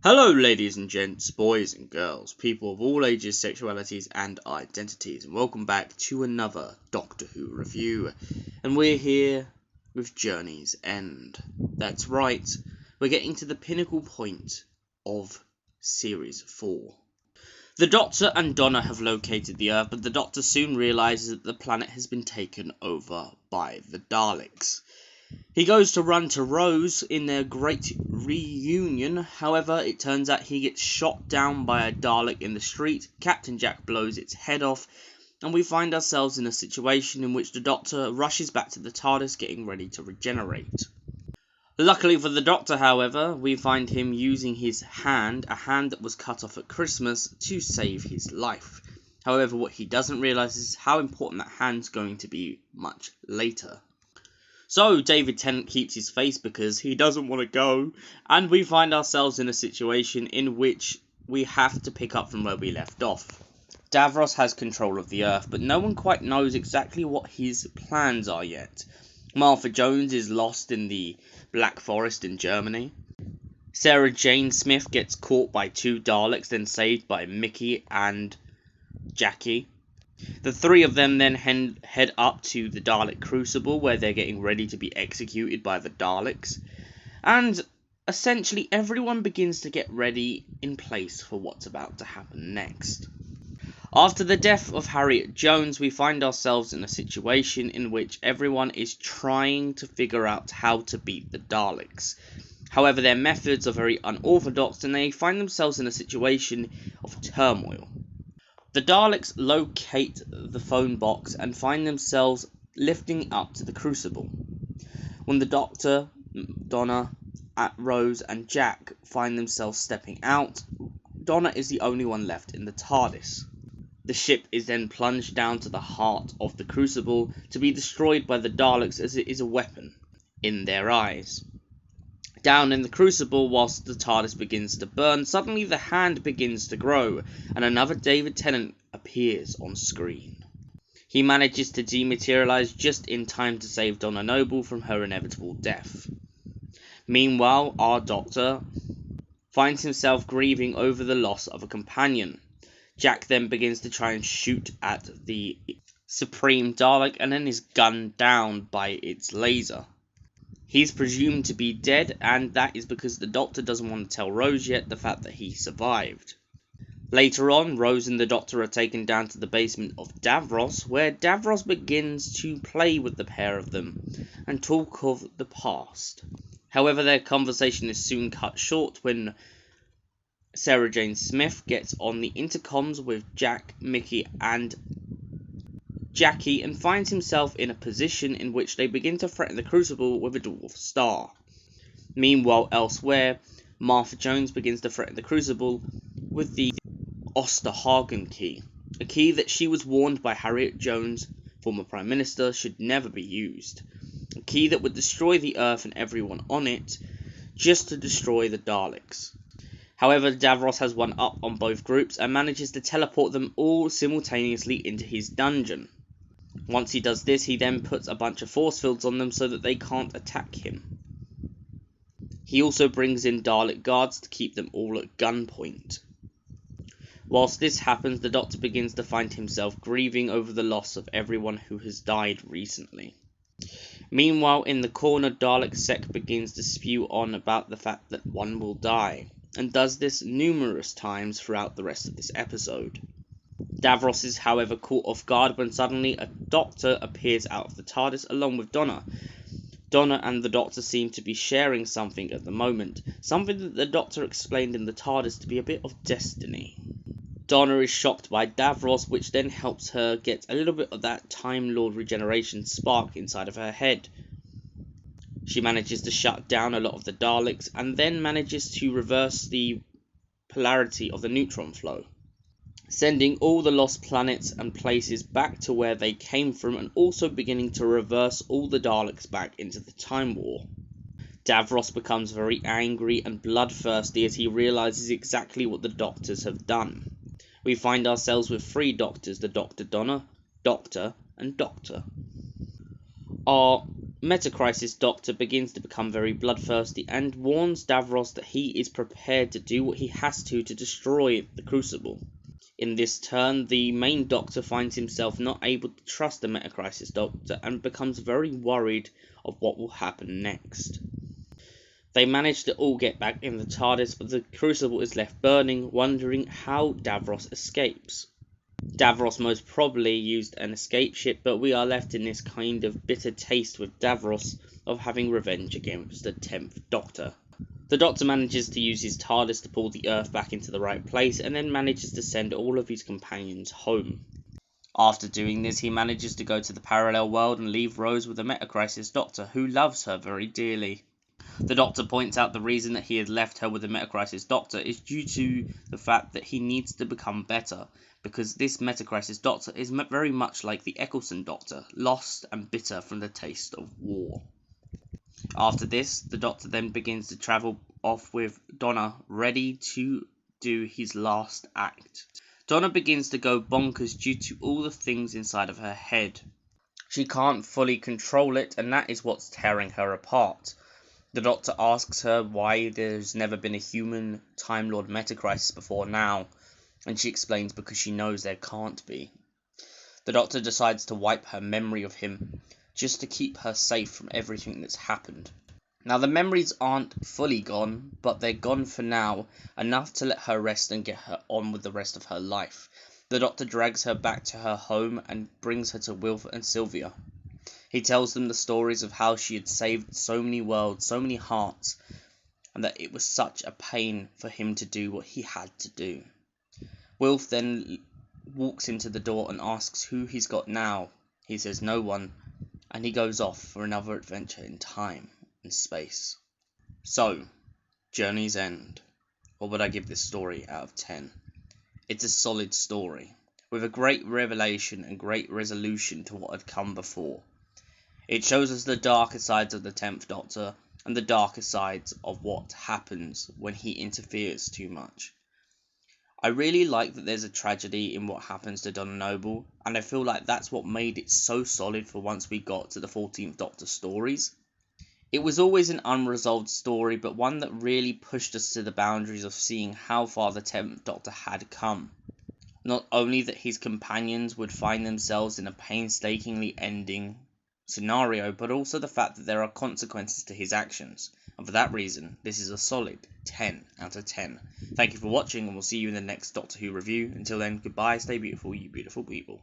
Hello ladies and gents, boys and girls, people of all ages, sexualities and identities, and welcome back to another Doctor Who review. And we're here with Journey's End. That's right, we're getting to the pinnacle point of Series 4. The Doctor and Donna have located the Earth, but the Doctor soon realises that the planet has been taken over by the Daleks. He goes to run to Rose in their great reunion, however it turns out he gets shot down by a Dalek in the street, Captain Jack blows its head off, and we find ourselves in a situation in which the Doctor rushes back to the TARDIS getting ready to regenerate. Luckily for the Doctor, however, we find him using his hand, a hand that was cut off at Christmas, to save his life. However, what he doesn't realise is how important that hand's going to be much later. So David Tennant keeps his face because he doesn't want to go, and we find ourselves in a situation in which we have to pick up from where we left off. Davros has control of the Earth, but no one quite knows exactly what his plans are yet. Martha Jones is lost in the Black Forest in Germany. Sarah Jane Smith gets caught by two Daleks, then saved by Mickey and Jackie. The three of them then head up to the Dalek Crucible, where they're getting ready to be executed by the Daleks. And essentially everyone begins to get ready in place for what's about to happen next. After the death of Harriet Jones, we find ourselves in a situation in which everyone is trying to figure out how to beat the Daleks. However, their methods are very unorthodox, and they find themselves in a situation of turmoil. The Daleks locate the phone box and find themselves lifting up to the Crucible. When the Doctor, Donna, Rose and Jack find themselves stepping out, Donna is the only one left in the TARDIS. The ship is then plunged down to the heart of the Crucible to be destroyed by the Daleks, as it is a weapon in their eyes. Down in the Crucible, whilst the TARDIS begins to burn, suddenly the hand begins to grow, and another David Tennant appears on screen. He manages to dematerialise just in time to save Donna Noble from her inevitable death. Meanwhile, our Doctor finds himself grieving over the loss of a companion. Jack then begins to try and shoot at the Supreme Dalek, and then is gunned down by its laser. He's presumed to be dead, and that is because the Doctor doesn't want to tell Rose yet the fact that he survived. Later on, Rose and the Doctor are taken down to the basement of Davros, where Davros begins to play with the pair of them and talk of the past. However, their conversation is soon cut short when Sarah Jane Smith gets on the intercoms with Jack, Mickey and Jackie, and finds himself in a position in which they begin to threaten the Crucible with a dwarf star. Meanwhile, elsewhere, Martha Jones begins to threaten the Crucible with the Osterhagen key, a key that she was warned by Harriet Jones, former Prime Minister, should never be used. A key that would destroy the Earth and everyone on it, just to destroy the Daleks. However, Davros has one up on both groups and manages to teleport them all simultaneously into his dungeon. Once he does this, he then puts a bunch of force fields on them so that they can't attack him. He also brings in Dalek guards to keep them all at gunpoint. Whilst this happens, the Doctor begins to find himself grieving over the loss of everyone who has died recently. Meanwhile, in the corner, Dalek Sec begins to spew on about the fact that one will die, and does this numerous times throughout the rest of this episode. Davros is, however, caught off guard when suddenly a Doctor appears out of the TARDIS along with Donna. Donna and the Doctor seem to be sharing something at the moment, something that the Doctor explained in the TARDIS to be a bit of destiny. Donna is shocked by Davros, which then helps her get a little bit of that Time Lord regeneration spark inside of her head. She manages to shut down a lot of the Daleks, and then manages to reverse the polarity of the neutron flow, sending all the lost planets and places back to where they came from, and also beginning to reverse all the Daleks back into the Time War. Davros becomes very angry and bloodthirsty as he realises exactly what the doctors have done. We find ourselves with 3 doctors, the Doctor Donna, Doctor and Doctor. Our Metacrisis Doctor begins to become very bloodthirsty and warns Davros that he is prepared to do what he has to destroy the Crucible. In this turn, the main Doctor finds himself not able to trust the Metacrisis Doctor and becomes very worried of what will happen next. They manage to all get back in the TARDIS, but the Crucible is left burning, wondering how Davros escapes. Davros most probably used an escape ship, but we are left in this kind of bitter taste with Davros of having revenge against the 10th Doctor. The Doctor manages to use his TARDIS to pull the Earth back into the right place, and then manages to send all of his companions home. After doing this, he manages to go to the parallel world and leave Rose with the Metacrisis Doctor, who loves her very dearly. The Doctor points out the reason that he had left her with the Metacrisis Doctor is due to the fact that he needs to become better, because this Metacrisis Doctor is very much like the Eccleston Doctor, lost and bitter from the taste of war. After this, the Doctor then begins to travel off with Donna, ready to do his last act. Donna begins to go bonkers due to all the things inside of her head. She can't fully control it, and that is what's tearing her apart. The Doctor asks her why there's never been a human Time Lord Metacrisis before now, and she explains because she knows there can't be. The Doctor decides to wipe her memory of him, just to keep her safe from everything that's happened. Now the memories aren't fully gone, but they're gone for now, enough to let her rest and get her on with the rest of her life. The Doctor drags her back to her home and brings her to Wilf and Sylvia. He tells them the stories of how she had saved so many worlds, so many hearts, and that it was such a pain for him to do what he had to do. Wilf then walks into the door and asks who he's got now. He says no one, and he goes off for another adventure in time and space. So, Journey's End. What would I give this story out of 10? It's a solid story, with a great revelation and great resolution to what had come before. It shows us the darker sides of the 10th Doctor, and the darker sides of what happens when he interferes too much. I really like that there's a tragedy in what happens to Donna Noble, and I feel like that's what made it so solid for once we got to the 14th Doctor stories. It was always an unresolved story, but one that really pushed us to the boundaries of seeing how far the 10th Doctor had come. Not only that his companions would find themselves in a painstakingly ending scenario, but also the fact that there are consequences to his actions. And for that reason, this is a solid 10 out of 10. Thank you for watching, and we'll see you in the next Doctor Who review. Until then, goodbye, stay beautiful, you beautiful people.